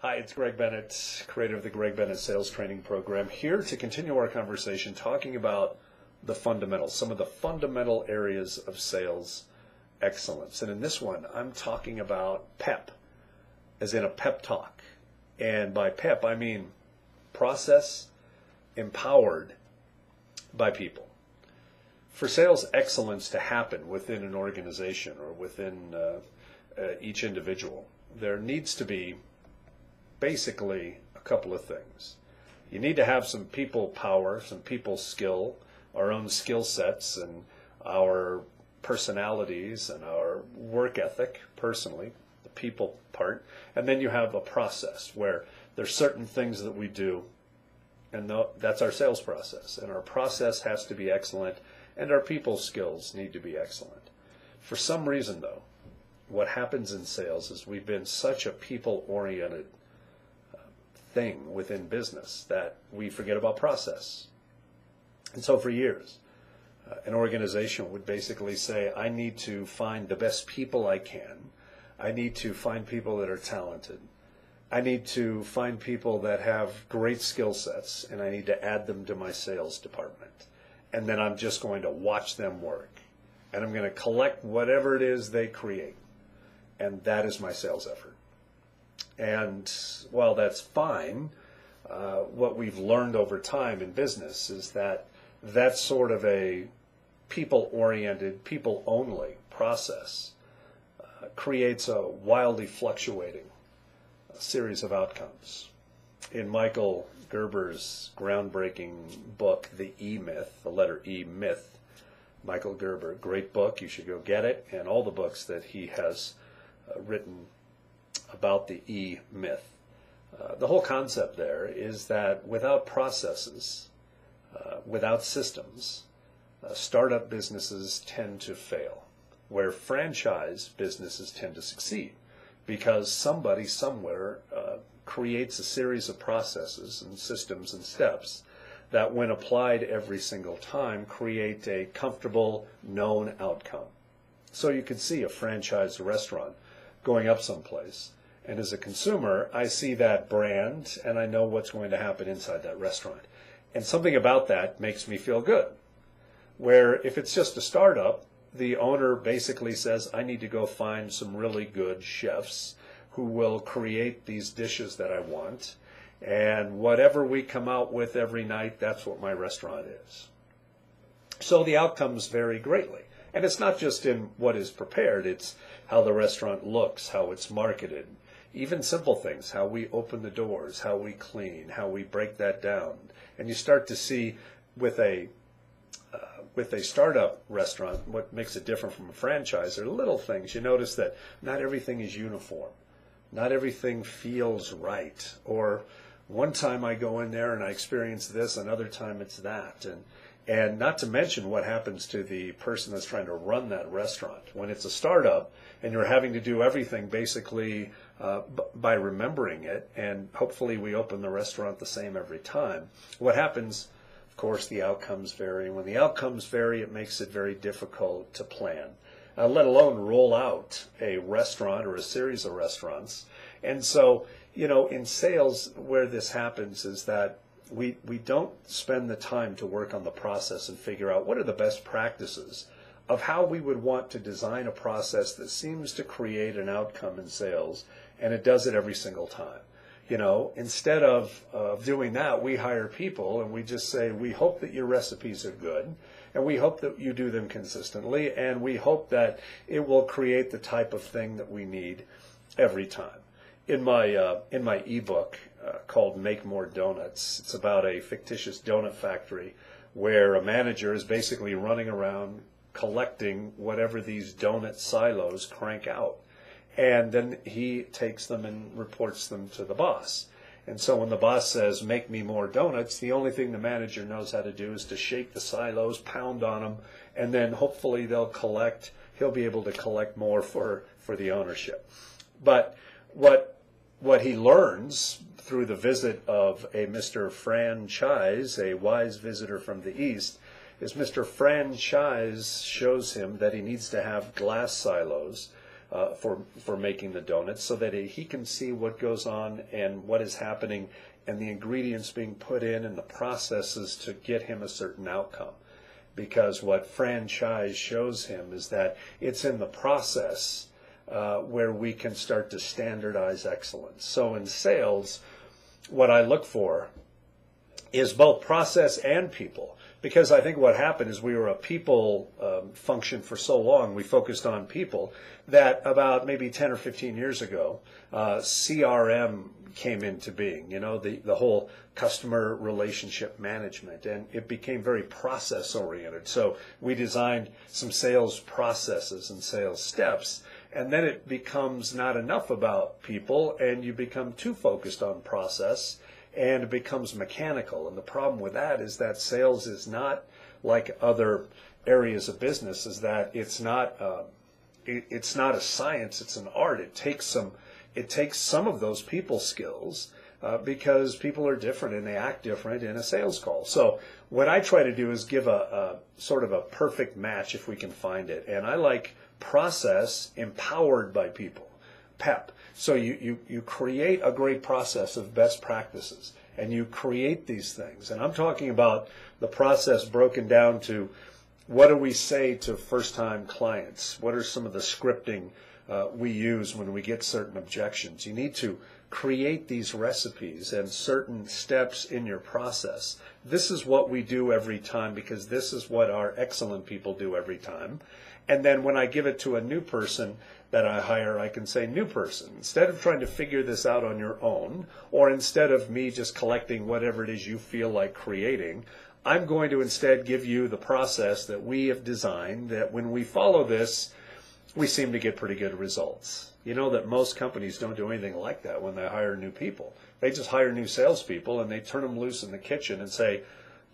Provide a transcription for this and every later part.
Hi, it's Greg Bennett, creator of the Greg Bennett Sales Training Program, here to continue our conversation talking about the fundamentals, some of the fundamental areas of sales excellence. And in this one, I'm talking about PEP, as in a pep talk. And by PEP, I mean process empowered by people. For sales excellence to happen within an organization or within each individual, there needs to be basically a couple of things. You need to have some people power, some people skill, our own skill sets and our personalities and our work ethic personally, the people part. And then you have a process where there's certain things that we do, and that's our sales process. And our process has to be excellent, and our people skills need to be excellent. For some reason, though, what happens in sales is we've been such a people-oriented thing within business that we forget about process. And so for years, an organization would basically say, I need to find the best people I can. I need to find people that are talented. I need to find people that have great skill sets, and I need to add them to my sales department. And then I'm just going to watch them work. And I'm going to collect whatever it is they create. And that is my sales effort. And while that's fine, what we've learned over time in business is that that sort of a people-oriented, people-only process creates a wildly fluctuating series of outcomes. In Michael Gerber's groundbreaking book, The E Myth, the letter E Myth, Michael Gerber, great book, you should go get it, and all the books that he has written about the E myth. The whole concept there is that without processes, without systems, startup businesses tend to fail, where franchise businesses tend to succeed because somebody somewhere creates a series of processes and systems and steps that, when applied every single time, create a comfortable, known outcome. So you could see a franchise restaurant going up someplace, and as a consumer, I see that brand and I know what's going to happen inside that restaurant. And something about that makes me feel good. Where if it's just a startup, the owner basically says, I need to go find some really good chefs who will create these dishes that I want. And whatever we come out with every night, that's what my restaurant is. So the outcomes vary greatly. And it's not just in what is prepared, it's how the restaurant looks, how it's marketed. Even simple things, how we open the doors, how we clean, how we break that down. And you start to see with a startup restaurant, what makes it different from a franchise are little things. You notice that not everything is uniform. Not everything feels right. Or one time I go in there and I experience this, another time it's that. And not to mention what happens to the person that's trying to run that restaurant. When it's a startup and you're having to do everything basically by remembering it, and hopefully we open the restaurant the same every time, what happens, of course, the outcomes vary. When the outcomes vary, it makes it very difficult to plan, let alone roll out a restaurant or a series of restaurants. And so, in sales, where this happens is that we don't spend the time to work on the process and figure out what are the best practices of how we would want to design a process that seems to create an outcome in sales, and it does it every single time. Instead of doing that, we hire people and we just say, we hope that your recipes are good, and we hope that you do them consistently, and we hope that it will create the type of thing that we need every time. In my ebook called Make More Donuts, it's about a fictitious donut factory where a manager is basically running around collecting whatever these donut silos crank out. And then he takes them and reports them to the boss. And so when the boss says, make me more donuts, the only thing the manager knows how to do is to shake the silos, pound on them, and then hopefully he'll be able to collect more for the ownership. But what he learns through the visit of a Mr. Franchise, a wise visitor from the East, is Mr. Franchise shows him that he needs to have glass silos for making the donuts, so that he can see what goes on and what is happening and the ingredients being put in and the processes to get him a certain outcome. Because what franchise shows him is that it's in the process where we can start to standardize excellence. So in sales, what I look for is both process and people. Because I think what happened is we were a people function for so long, we focused on people, that about maybe 10 or 15 years ago, CRM came into being, the whole customer relationship management, and it became very process oriented. So we designed some sales processes and sales steps, and then it becomes not enough about people, and you become too focused on process, and it becomes mechanical. And the problem with that is that sales is not like other areas of business, is that it's not a science, it's an art. It takes some of those people skills because people are different and they act different in a sales call. So what I try to do is give a sort of a perfect match if we can find it. And I like process empowered by people, PEP. So you create a great process of best practices, and you create these things. And I'm talking about the process broken down to, what do we say to first-time clients? What are some of the scripting we use when we get certain objections? You need to create these recipes and certain steps in your process. This is what we do every time, because this is what our excellent people do every time. And then when I give it to a new person that I hire, I can say, new person, instead of trying to figure this out on your own, or instead of me just collecting whatever it is you feel like creating, I'm going to instead give you the process that we have designed, that when we follow this, we seem to get pretty good results. You know that most companies don't do anything like that when they hire new people. They just hire new salespeople and they turn them loose in the kitchen and say,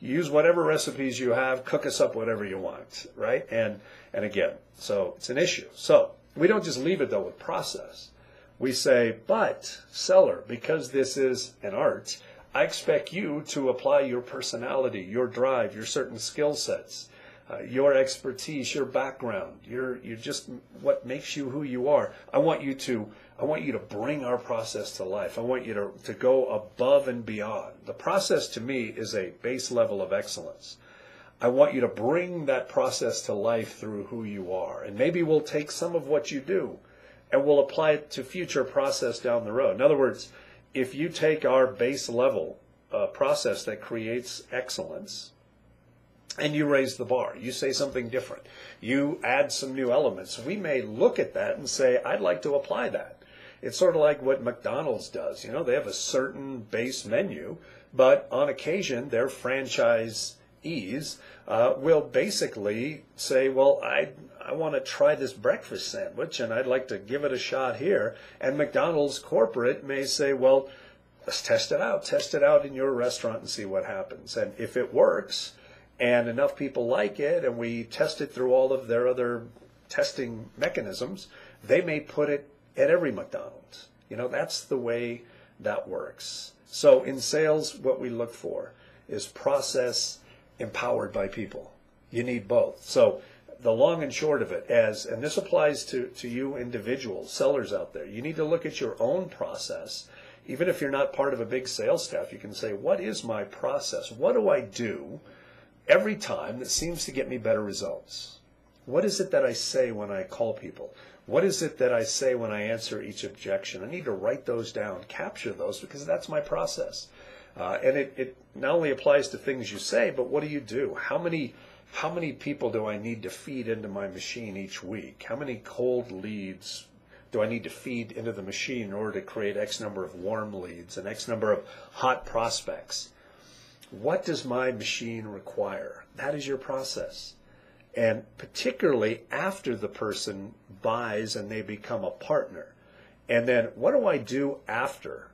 use whatever recipes you have, cook us up whatever you want, right? And again, so it's an issue. So we don't just leave it though with process. We say, but seller, because this is an art, I expect you to apply your personality, your drive, your certain skill sets, your expertise, your background, you're just what makes you who you are. I want you to bring our process to life. I want you to go above and beyond. The process to me is a base level of excellence. I want you to bring that process to life through who you are. And maybe we'll take some of what you do and we'll apply it to future process down the road. In other words, if you take our base level process that creates excellence, and you raise the bar, you say something different, you add some new elements, we may look at that and say, I'd like to apply that. It's sort of like what McDonald's does. They have a certain base menu, but on occasion their franchisees will basically say, well, I want to try this breakfast sandwich and I'd like to give it a shot here. And McDonald's corporate may say, well, let's test it out in your restaurant and see what happens. And if it works, and enough people like it, and we test it through all of their other testing mechanisms, they may put it at every McDonald's. That's the way that works. So in sales, what we look for is process empowered by people. You need both. So the long and short of it, and this applies to you individual sellers out there, you need to look at your own process. Even if you're not part of a big sales staff, you can say, what is my process? What do I do every time that seems to get me better results? What is it that I say when I call people? What is it that I say when I answer each objection? I need to write those down, capture those, because that's my process. And it not only applies to things you say, but what do you do? How many people do I need to feed into my machine each week? How many cold leads do I need to feed into the machine in order to create X number of warm leads and X number of hot prospects? What does my machine require? That is your process. And particularly after the person buys and they become a partner. And then what do I do after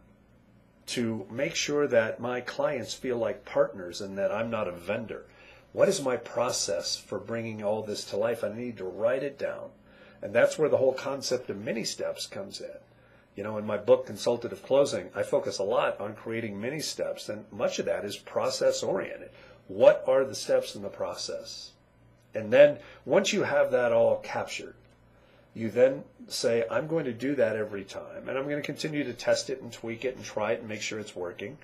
to make sure that my clients feel like partners and that I'm not a vendor? What is my process for bringing all this to life? I need to write it down. And that's where the whole concept of mini steps comes in. In my book, Consultative Closing, I focus a lot on creating mini steps, and much of that is process-oriented. What are the steps in the process? And then once you have that all captured, You then say, I'm going to do that every time, and I'm going to continue to test it and tweak it and try it and make sure it's working.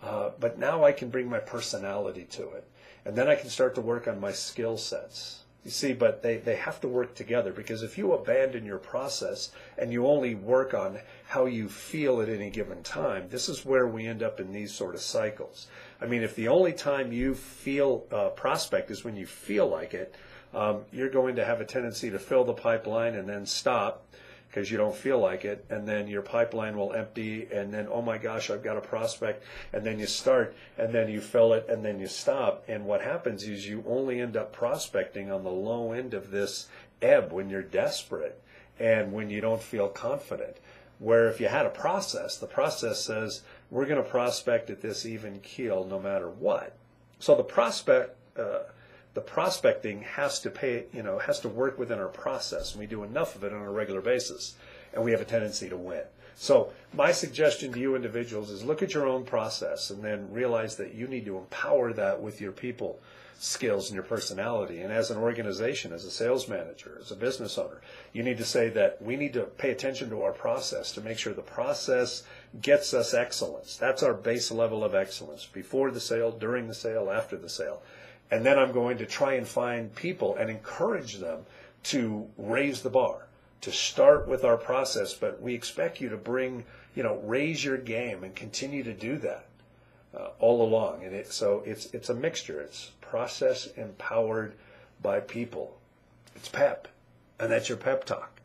But now I can bring my personality to it. And then I can start to work on my skill sets. You see, but they have to work together, because if you abandon your process and you only work on how you feel at any given time, this is where we end up in these sort of cycles. I mean, if the only time you feel prospect is when you feel like it, you're going to have a tendency to fill the pipeline and then stop because you don't feel like it, and then your pipeline will empty, and then, oh my gosh, I've got a prospect, and then you start, and then you fill it, and then you stop. And what happens is you only end up prospecting on the low end of this ebb when you're desperate and when you don't feel confident. Where if you had a process, the process says, we're going to prospect at this even keel no matter what. So the prospecting has to work within our process, and we do enough of it on a regular basis, and we have a tendency to win. So my suggestion to you individuals is look at your own process and then realize that you need to empower that with your people skills and your personality. And as an organization, as a sales manager, as a business owner, you need to say that we need to pay attention to our process to make sure the process gets us excellence. That's our base level of excellence, before the sale, during the sale, after the sale. And then I'm going to try and find people and encourage them to raise the bar, to start with our process. But we expect you to raise your game and continue to do that all along. And so it's a mixture. It's process empowered by people. It's PEP, and that's your pep talk.